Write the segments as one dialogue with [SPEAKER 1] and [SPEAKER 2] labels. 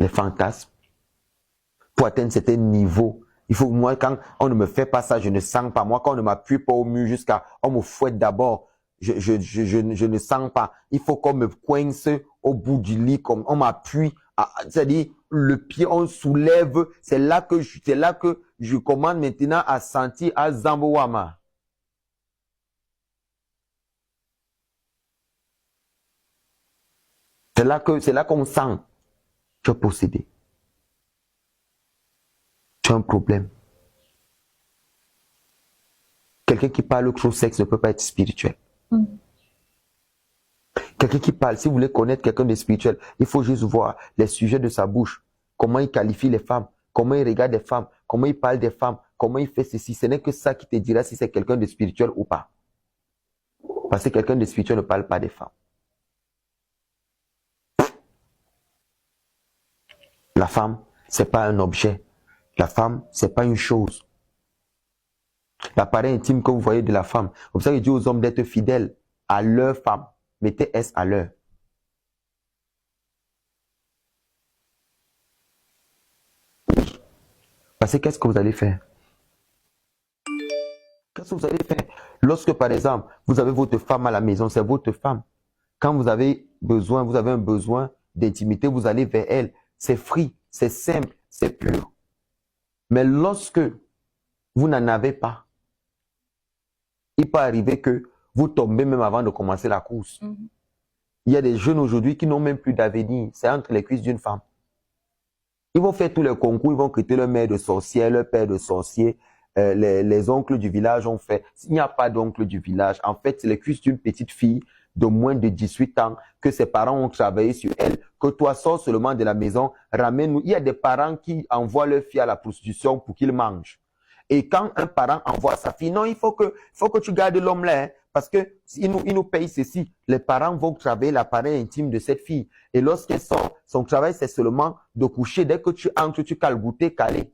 [SPEAKER 1] les fantasmes. Pour atteindre certains niveaux, il faut, moi, quand on ne me fait pas ça, je ne sens pas. Moi, quand on ne m'appuie pas au mur jusqu'à, on me fouette d'abord, je ne sens pas. Il faut qu'on me coince au bout du lit, comme on m'appuie, c'est-à-dire le pied, on soulève. C'est là que je commence maintenant à sentir à Zambowama. C'est là qu'on sent. Tu es possédé. Tu as un problème. Quelqu'un qui parle trop sexe ne peut pas être spirituel. Quelqu'un qui parle, si vous voulez connaître quelqu'un de spirituel, il faut juste voir les sujets de sa bouche, comment il qualifie les femmes, comment il regarde les femmes, comment il parle des femmes, comment il fait ceci. Ce n'est que ça qui te dira si c'est quelqu'un de spirituel ou pas. Parce que quelqu'un de spirituel ne parle pas des femmes. La femme, c'est pas un objet. La femme, c'est pas une chose. L'appareil intime que vous voyez de la femme. Comme ça, il dit aux hommes d'être fidèles à leur femme. Mettez S à l'heure. Parce que qu'est-ce que vous allez faire? Qu'est-ce que vous allez faire? Lorsque, par exemple, vous avez votre femme à la maison, c'est votre femme. Quand vous avez un besoin d'intimité, vous allez vers elle. C'est free, c'est simple, c'est pur. Mais lorsque vous n'en avez pas, il peut arriver que vous tombez même avant de commencer la course. Il y a des jeunes aujourd'hui qui n'ont même plus d'avenir. C'est entre les cuisses d'une femme. Ils vont faire tous les concours, ils vont quitter leur mère de sorcière, leur père de sorcier. Les oncles du village ont fait. S'il n'y a pas d'oncle du village, en fait, c'est les cuisses d'une petite fille de moins de 18 ans que ses parents ont travaillé sur elle, que toi sors seulement de la maison, ramène-nous. Il y a des parents qui envoient leur fille à la prostitution pour qu'ils mangent. Et quand un parent envoie sa fille, non, il faut que tu gardes l'homme là, hein, parce que il nous paye ceci. Les parents vont travailler l'appareil intime de cette fille. Et lorsqu'elle sort, son travail, c'est seulement de coucher. Dès que tu entres, tu cales goûter, caler.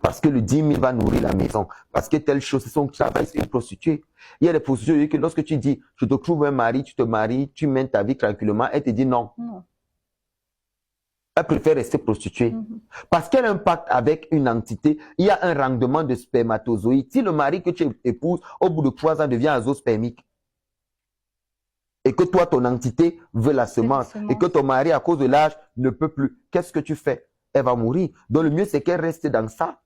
[SPEAKER 1] Parce que le 10 000 va nourrir la maison. Parce que telle chose, c'est son travail, c'est une prostituée. Il y a des prostituées que lorsque tu dis, je te trouve un mari, tu te maries, tu mènes ta vie tranquillement, elle te dit non. Elle préfère rester prostituée. Parce qu'elle a un pacte avec une entité, il y a un rendement de spermatozoïdes. Si le mari que tu épouses, au bout de 3 ans, devient azospermique, et que toi, ton entité veut la semence, et que ton mari, à cause de l'âge, ne peut plus, qu'est-ce que tu fais? Elle va mourir. Donc le mieux, c'est qu'elle reste dans ça.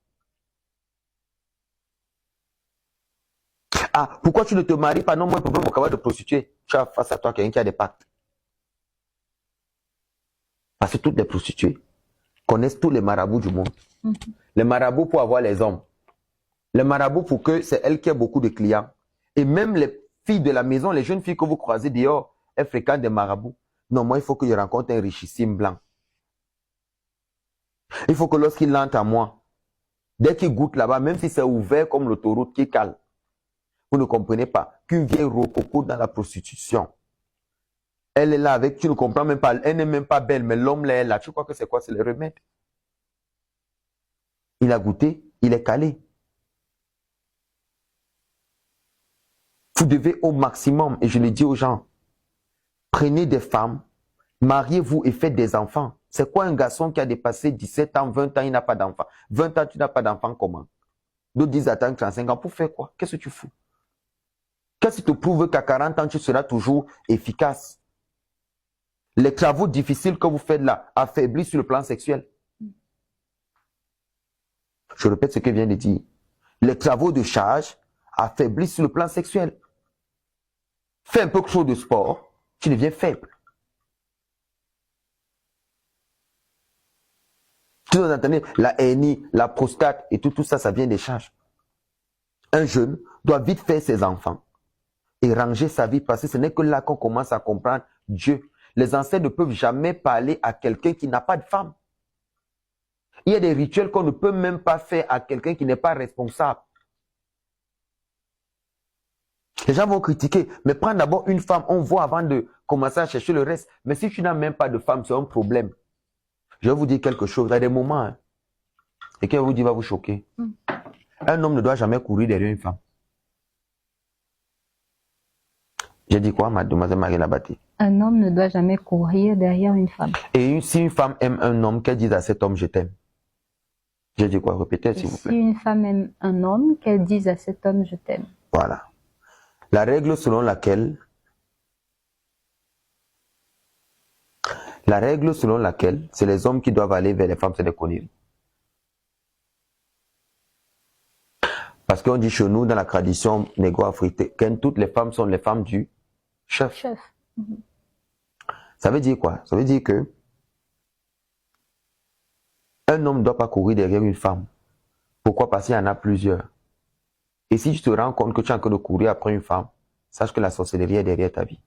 [SPEAKER 1] Ah, pourquoi tu ne te maries pas? Non, moi, je peux pas me capable de prostituer. Tu as face à toi quelqu'un qui a des pactes. Parce que toutes les prostituées connaissent tous les marabouts du monde. Les marabouts pour avoir les hommes. Les marabouts pour que c'est elle qui a beaucoup de clients. Et même les filles de la maison, les jeunes filles que vous croisez dehors, elles fréquentent des marabouts. Non, moi, il faut que je rencontre un richissime blanc. Il faut que lorsqu'il entre à moi, dès qu'il goûte là-bas, même si c'est ouvert comme l'autoroute qui cale, vous ne comprenez pas qu'une vieille rococo dans la prostitution, elle est là avec, tu ne comprends même pas, elle n'est même pas belle, mais l'homme là est là. Tu crois que c'est quoi? C'est le remède. Il a goûté, il est calé. Vous devez au maximum, et je le dis aux gens, prenez des femmes, mariez-vous et faites des enfants. C'est quoi un garçon qui a dépassé 17 ans, 20 ans, il n'a pas d'enfant? 20 ans, tu n'as pas d'enfant, comment? D'autres disent attends 35 ans, pour faire quoi? Qu'est-ce que tu fous? Qu'est-ce qui te prouve qu'à 40 ans, tu seras toujours efficace? Les travaux difficiles que vous faites là affaiblissent sur le plan sexuel. Je répète ce que je viens de dire. Les travaux de charge affaiblissent sur le plan sexuel. Fais un peu trop de sport, tu deviens faible. Tu vous entendez? La hernie, la prostate et tout ça, ça vient des charges. Un jeune doit vite faire ses enfants et ranger sa vie parce que ce n'est que là qu'on commence à comprendre Dieu. Les ancêtres ne peuvent jamais parler à quelqu'un qui n'a pas de femme. Il y a des rituels qu'on ne peut même pas faire à quelqu'un qui n'est pas responsable. Les gens vont critiquer, mais prends d'abord une femme, on voit avant de commencer à chercher le reste. Mais si tu n'as même pas de femme, c'est un problème. Je vais vous dire quelque chose, il y a des moments, hein, et qui vous dit va vous choquer. Un homme ne doit jamais courir derrière une femme. J'ai dit quoi, mademoiselle Marie Labaté?
[SPEAKER 2] Un homme ne doit jamais courir derrière une femme.
[SPEAKER 1] Et si une femme aime un homme, qu'elle dise à cet homme, je t'aime. J'ai dit quoi? Répétez,
[SPEAKER 2] Et
[SPEAKER 1] s'il vous
[SPEAKER 2] si
[SPEAKER 1] plaît.
[SPEAKER 2] une femme aime un homme, qu'elle dise à cet homme, je t'aime.
[SPEAKER 1] Voilà. La règle selon laquelle c'est les hommes qui doivent aller vers les femmes, c'est des conneries. Parce qu'on dit chez nous, dans la tradition négro-africaine, toutes les femmes sont les femmes du chef.
[SPEAKER 2] Chef.
[SPEAKER 1] Ça veut dire quoi? Ça veut dire que un homme ne doit pas courir derrière une femme. Pourquoi? Parce qu'il y en a plusieurs. Et si tu te rends compte que tu es en train de courir après une femme, sache que la sorcellerie est derrière ta vie.